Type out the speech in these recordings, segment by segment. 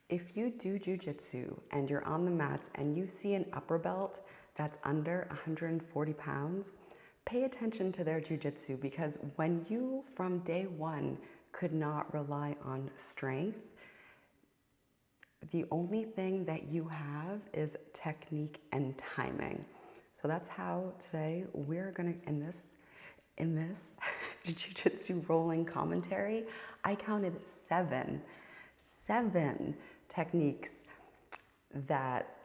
If you do jiu-jitsu and you're on the mats and you see an upper belt that's under 140 pounds, pay attention to their jiu-jitsu, because when you from day one could not rely on strength, the only thing that you have is technique and timing. So that's how today we're gonna, in this jiu-jitsu rolling commentary, I counted seven techniques that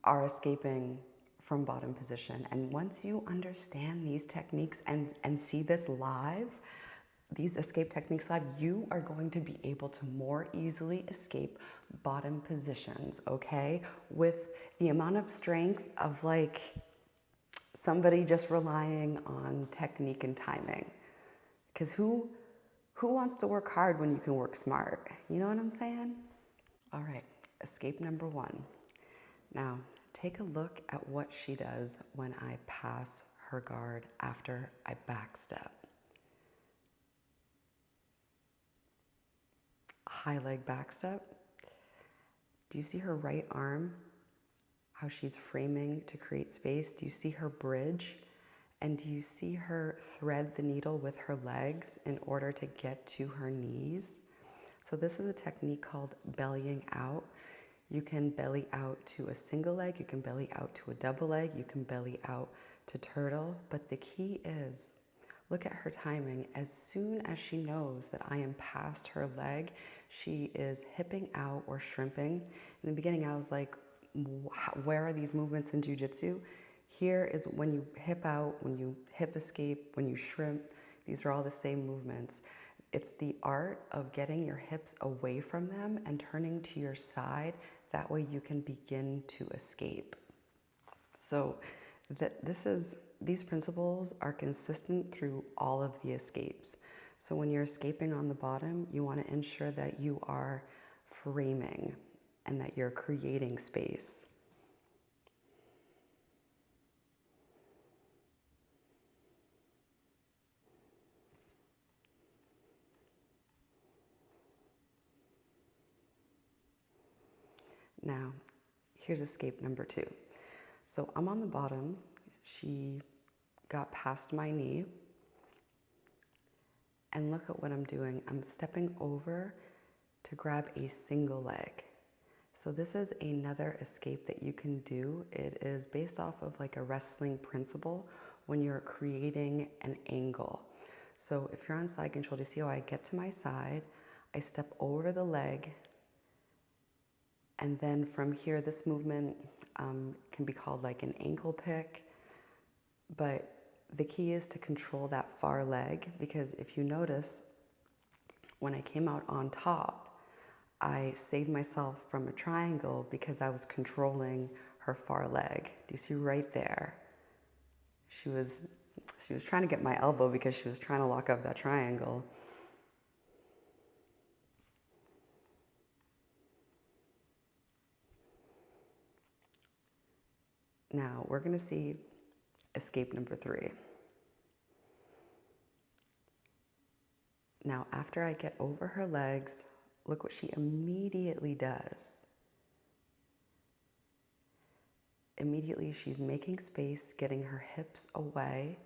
are escaping from bottom position. And once you understand these techniques and see this live, these escape techniques live, you are going to be able to more easily escape bottom positions, okay? With the amount of strength of like somebody just relying on technique and timing. Because who wants to work hard when you can work smart? You know what I'm saying? All right, escape number one. Now, take a look at what she does when I pass her guard after I backstep. High leg backstep. Do you see her right arm? How she's framing to create space? Do you see her bridge? And do you see her thread the needle with her legs in order to get to her knees? So this is a technique called bellying out. You can belly out to a single leg, you can belly out to a double leg, you can belly out to turtle, but the key is, look at her timing. As soon as she knows that I am past her leg, she is hipping out or shrimping. In the beginning, I was like, where are these movements in jiu-jitsu? Here is when you hip out, when you hip escape, when you shrimp. These are all the same movements. It's the art of getting your hips away from them and turning to your side. That way you can begin to escape. So these principles are consistent through all of the escapes. So when you're escaping on the bottom, you want to ensure that you are framing and that you're creating space. Now, here's escape number two. So I'm on the bottom. She got past my knee. And look at what I'm doing. I'm stepping over to grab a single leg. So this is another escape that you can do. It is based off of like a wrestling principle when you're creating an angle. So if you're on side control, do you see how I get to my side? I step over the leg. And then from here, this movement can be called like an ankle pick, but the key is to control that far leg, because if you notice, when I came out on top, I saved myself from a triangle because I was controlling her far leg. Do you see right there? She was trying to get my elbow because she was trying to lock up that triangle. Now, we're going to see escape number three. Now, after I get over her legs, look what she immediately does. Immediately, she's making space, getting her hips away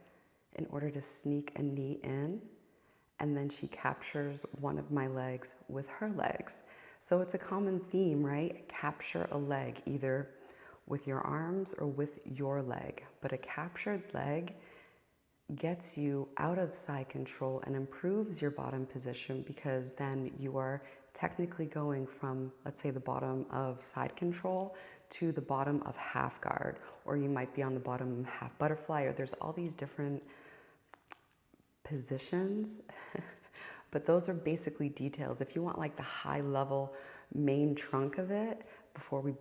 in order to sneak a knee in, and then she captures one of my legs with her legs. So it's a common theme, right? Capture a leg, either with your arms or with your leg. But a captured leg gets you out of side control and improves your bottom position, because then you are technically going from, let's say, the bottom of side control to the bottom of half guard, or you might be on the bottom half butterfly, or there's all these different positions. But those are basically details. If you want like the high level main trunk of it, before we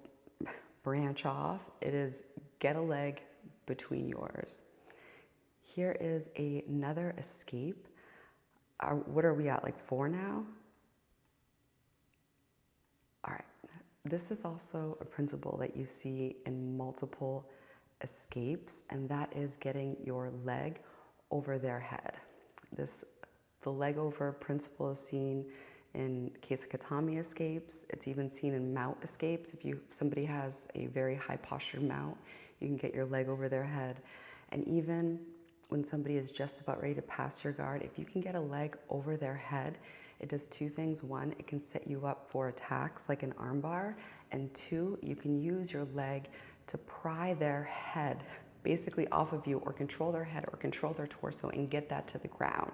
branch off, it is get a leg between yours. Here is another escape. What are we at, like 4 now? All right. This is also a principle that you see in multiple escapes, and that is getting your leg over their head. The leg over principle is seen in Keisakatami escapes. It's even seen in mount escapes. If somebody has a very high postured mount, you can get your leg over their head. And even when somebody is just about ready to pass your guard, if you can get a leg over their head, it does two things. One, it can set you up for attacks like an armbar. And two, you can use your leg to pry their head basically off of you, or control their head or control their torso and get that to the ground.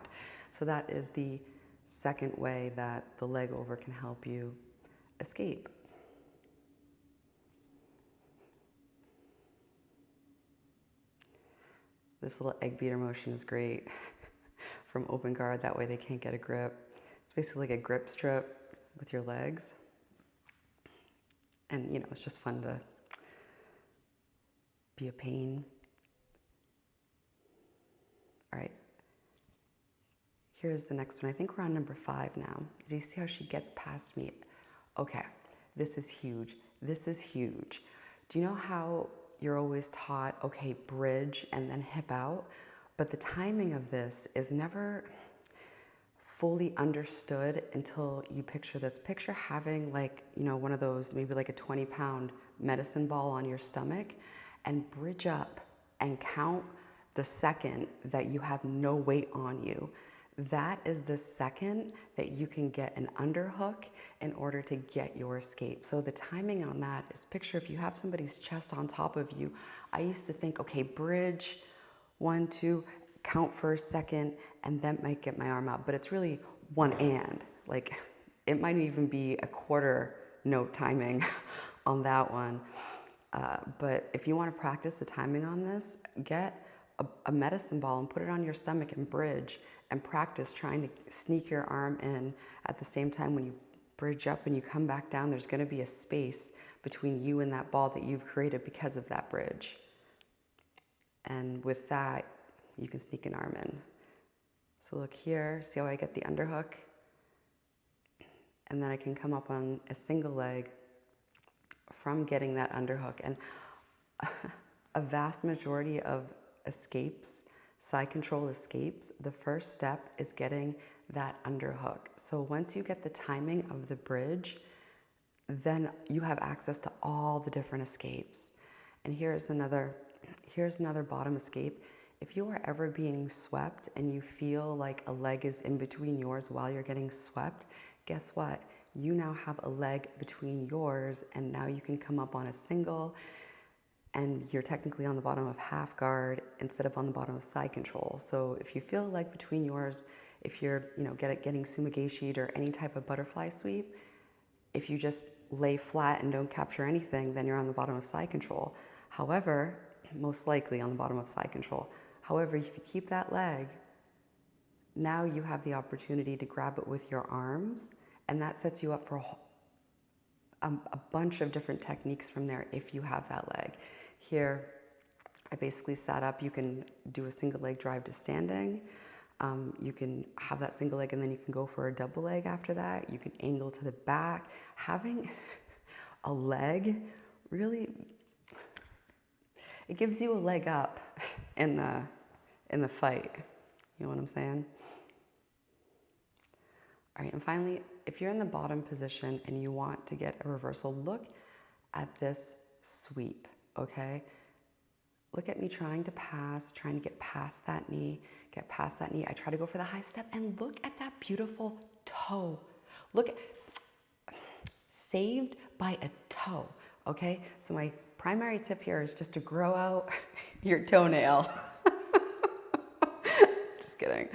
So that is the second way that the leg over can help you escape. This little egg beater motion is great from open guard. That way they can't get a grip. It's basically like a grip strip with your legs. And, you know, it's just fun to be a pain. All right. Here's the next one. I think we're on number 5 now. Do you see how she gets past me? Okay, this is huge. This is huge. Do you know how you're always taught, okay, bridge and then hip out? But the timing of this is never fully understood until you picture this. Picture having, like, you know, one of those, maybe like a 20-pound medicine ball on your stomach, and bridge up and count the second that you have no weight on you. That is the second that you can get an underhook in order to get your escape. So the timing on that is, picture if you have somebody's chest on top of you. I used to think, okay, bridge, 1, 2, count for a second, and that might get my arm out. But it's really one and. Like, it might even be a quarter note timing on that one. But if you want to practice the timing on this, get a medicine ball and put it on your stomach and bridge, and practice trying to sneak your arm in at the same time. When you bridge up and you come back down, there's going to be a space between you and that ball that you've created because of that bridge. And with that, you can sneak an arm in. So look here, see how I get the underhook? And then I can come up on a single leg from getting that underhook. And a vast majority of escapes, side control escapes, the first step is getting that underhook. So once you get the timing of the bridge, then you have access to all the different escapes. And here's another bottom escape. If you are ever being swept and you feel like a leg is in between yours while you're getting swept, guess what? You now have a leg between yours, and now you can come up on a single, and you're technically on the bottom of half guard instead of on the bottom of side control. So if you feel a leg between yours, if you're, you know, getting sumigashi'd or any type of butterfly sweep, if you just lay flat and don't capture anything, then you're on the bottom of side control. However, most likely on the bottom of side control. However, if you keep that leg, now you have the opportunity to grab it with your arms, and that sets you up for a bunch of different techniques from there if you have that leg. Here, I basically sat up. You can do a single leg drive to standing. You can have that single leg and then you can go for a double leg after that. You can angle to the back. Having a leg really, it gives you a leg up in the fight. You know what I'm saying? All right, and finally, if you're in the bottom position and you want to get a reversal, look at this sweep, okay? Look at me trying to get past that knee, get past that knee. I try to go for the high step, and look at that beautiful toe. Look, saved by a toe, okay? So my primary tip here is just to grow out your toenail. Just kidding.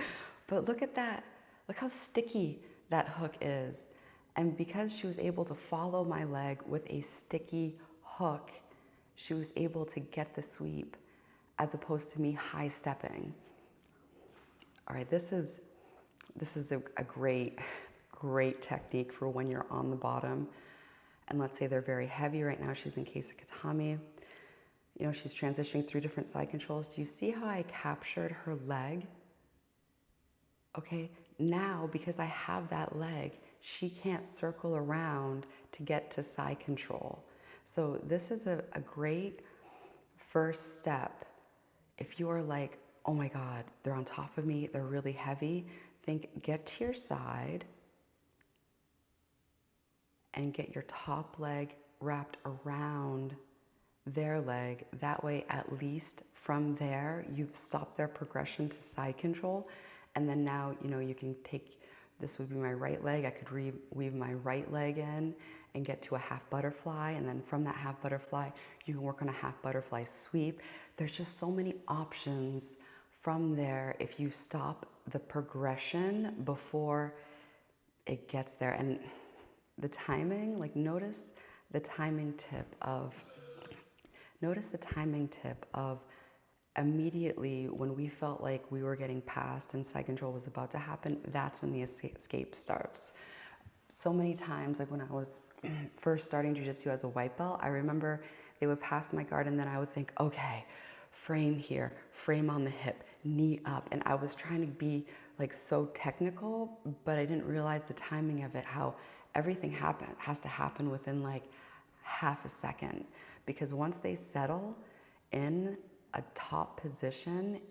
But look at that. Look how sticky that hook is. And because she was able to follow my leg with a sticky hook, she was able to get the sweep as opposed to me high stepping. All right, this is a great technique for when you're on the bottom. And let's say they're very heavy right now. She's in Keisakatami. You know, she's transitioning through different side controls. Do you see how I captured her leg? Okay, now because I have that leg, she can't circle around to get to side control. So this is a great first step. If you are like, oh my God, they're on top of me, they're really heavy, think, get to your side, and get your top leg wrapped around their leg. That way, at least from there, you've stopped their progression to side control. And then now, you can take, this would be my right leg. I could weave my right leg in and get to a half butterfly. And then from that half butterfly, you can work on a half butterfly sweep. There's just so many options from there if you stop the progression before it gets there. And the timing, notice the timing tip of immediately when we felt like we were getting past and side control was about to happen, that's when the escape starts. So many times, when I was first starting jiu-jitsu as a white belt, I remember they would pass my guard and then I would think, okay, frame here, frame on the hip, knee up. And I was trying to be so technical, but I didn't realize the timing of it, how everything has to happen within half a second. Because once they settle in a top position,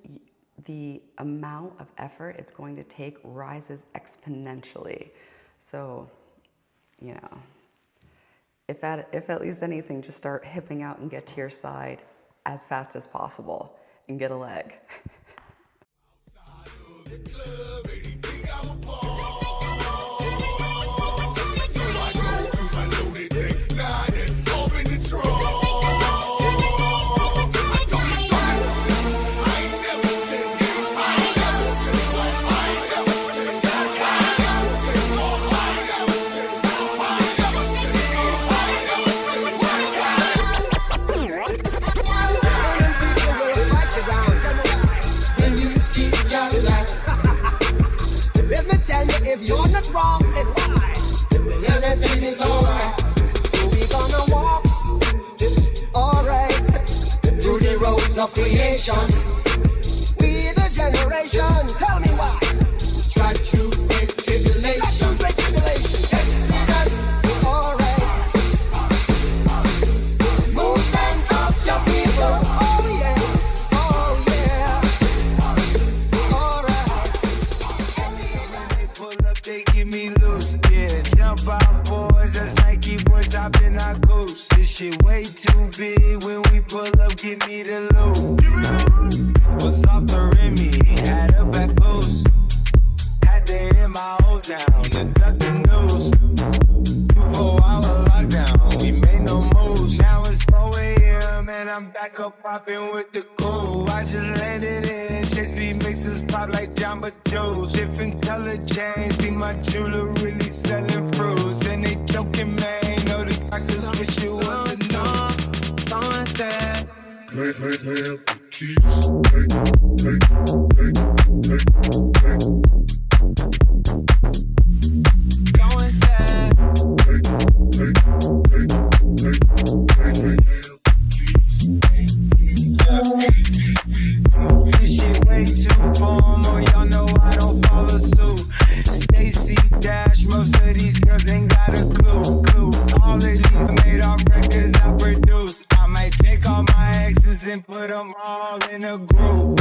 the amount of effort it's going to take rises exponentially. So, if at least anything, just start hipping out and get to your side as fast as possible and get a leg. If you're not wrong, then why? Everything is alright. So we're gonna walk, alright, through the roads of creation. We the generation, tell me why. Try to break tribulation. Excellent, alright. Movement of your people, oh yeah. They give me loose, yeah. Jump out, boys, that's Nike boys, I've been our coast. This shit way too big, when we pull up, give me the loot. Was off the Remy, had a back boost. Had to hit my old down, and duck the news. 24-hour lockdown, we made no moves. Now it's 4 a.m. and I'm back up popping with the crew. I just landed in, Chase B mixes pop like Jamba Joe's. Different color chains, see my jeweler really selling fruits. And they joking, man, know the doctors wish it wasn't no. Someone said, someone said, this shit way too formal, y'all know I don't follow suit. Stacy Dash, most of these girls ain't got a clue. All of these made off records I produce. I might take all my exes and put them all in a group.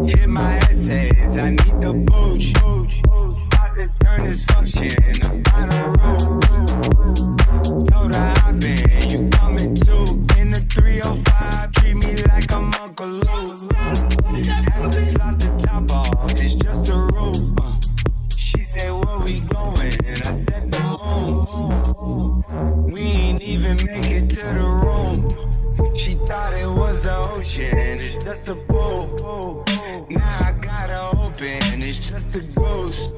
Hit my essays, I need the booch. About to turn this function into final room. Told her I've been, you coming too. In the 305, treat me like I'm Uncle Luke. Had to slot the top off, it's just a roof. She said, where we going? And I said, the moon. We ain't even make it to the room. She thought it was the ocean, it's just a pool. Now I gotta open, it's just a ghost.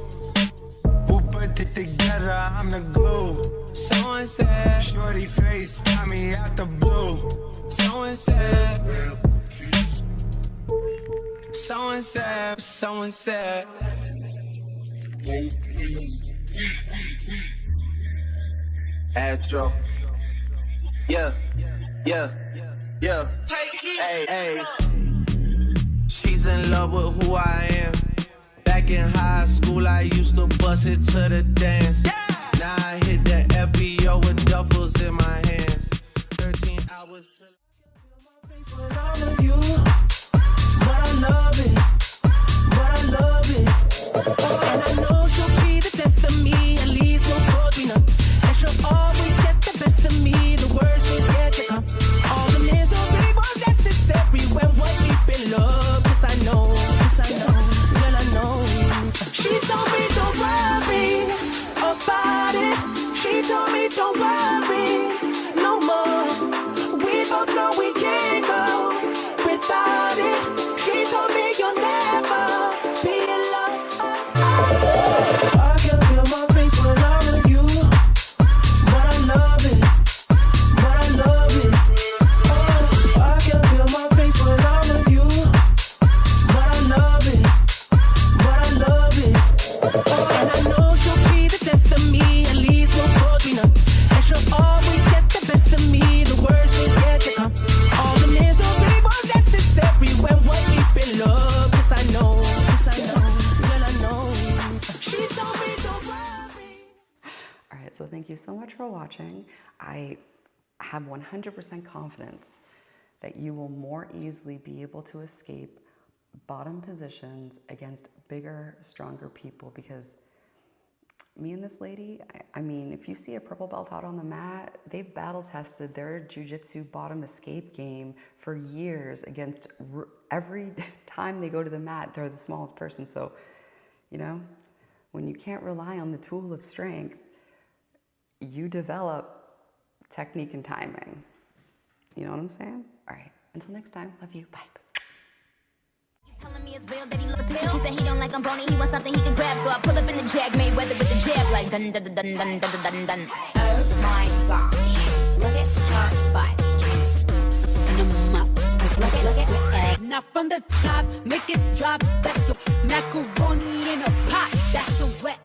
Who put it together? I'm the glue. Someone said, shorty face, got me out the blue. Someone said, someone said. Astro. Yeah. Hey. She's in love with who I am. Back in high school, I used to bust it to the dance. Now I hit the FBO with duffels in my hands. 13 hours till with all of you, but I love it. And I know she'll be the death of me, at least so close enough. And don't worry no more. We both know we can't go without it. She told me you'll never be alone. I can feel my face when I'm with you, but I love it, but I love it. I can feel my face when I'm with you, but I love it, but I love it. And I know she'll be the death of me, at least we'll both be numb. And she'll always get the best of me, the worst is yet to come. All the misery was necessary when we're deep in love. Yes, I know, well, I know. She told me don't worry. All right, so thank you so much for watching. I have 100% confidence that you will more easily be able to escape bottom positions against bigger, stronger people, because me and this lady, I mean, if you see a purple belt out on the mat, they've battle tested their jiu-jitsu bottom escape game for years against every time they go to the mat, they're the smallest person. So, you know, when you can't rely on the tool of strength, you develop technique and timing. You know what I'm saying? All right, until next time, love you, bye. Telling me it's real that he loves a pill. He said he don't like I'm bony, he wants something he can grab. So I pull up in the Jag, Mayweather with the jab, like dun dun dun dun dun dun dun dun. Oh my gosh, look at her butt. And I'm up, look at it. Now from the top, make it drop. That's a macaroni in a pot. That's a wet.